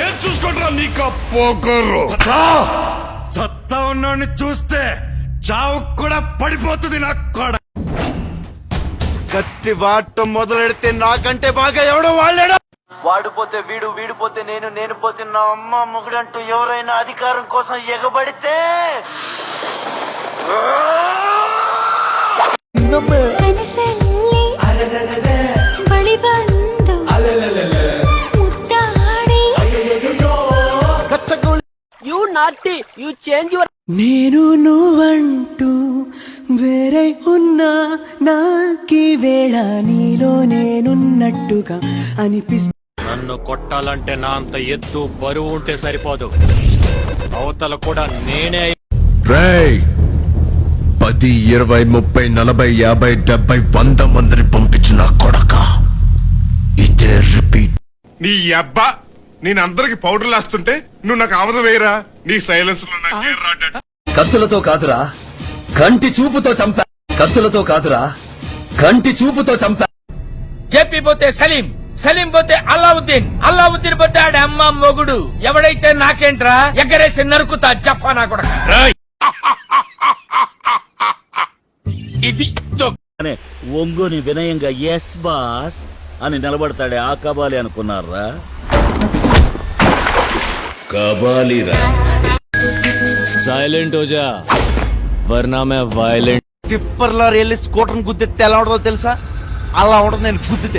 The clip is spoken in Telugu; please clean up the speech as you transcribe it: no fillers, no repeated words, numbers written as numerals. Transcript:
ఏం చూసుకుంటారా నీకు పోకరు సత్తా ఉన్నాడిని చూస్తే చావు కూడా పడిపోతుంది నాకు కూడా. కత్తి వాడటం మొదలెడితే నాకంటే బాగా ఎవడో వాళ్ళాడు. వాడిపోతే వీడు, వీడిపోతే నేను, నేను పోతే నా అమ్మ మొగుడంటూ ఎవరైనా అధికారం కోసం ఎగబడితే నేను నువ్వంటూ వేరే ఉన్నా నాకీ వేళ నీలో నేనున్నట్టుగా అనిపిస్తు. నన్ను కొట్టాలంటే నా అంత ఎత్తు బరువు ఉంటే సరిపోదు, అవతల కూడా నేనే. 10, 20, 30, 40, 50, 70, 100 మందిని పంపించిన కొడక ఇదే రిపీట్. నీ అబ్బా నేను అందరికి పౌడర్లు వేస్తుంటే నువ్వు నాకు ఆమద వేయరా. నీ సైలెన్స్ లో కత్తులతో కాదురా కంటి చూపుతో చంపా. కత్తులతో కాదురా కంటి చూపుతో చంపా. జేపీ పోతే సలీం, సలీం పోతే అల్లావుద్దీన్, అల్లావుద్దీన్ పోతే ఆడ అమ్మ మొగుడు. ఎవడైతే నాకేంట్రా ఎగరేసి నరుకుతా జఫానా కూడా. ఒంగుని వినయంగా ఎస్ బాస్ అని నిలబడతాడే ఆ కబాలి అనుకున్నారా? కబాలిరా. సైలెంట్ హోజా వర్నా మే వైలెంట్. టిప్పర్లో వెళ్ళి స్కూటర్ గుద్దితే ఎలా ఉంటుందో తెలుసా? అలా ఉంటుంది నేను గుద్దితే.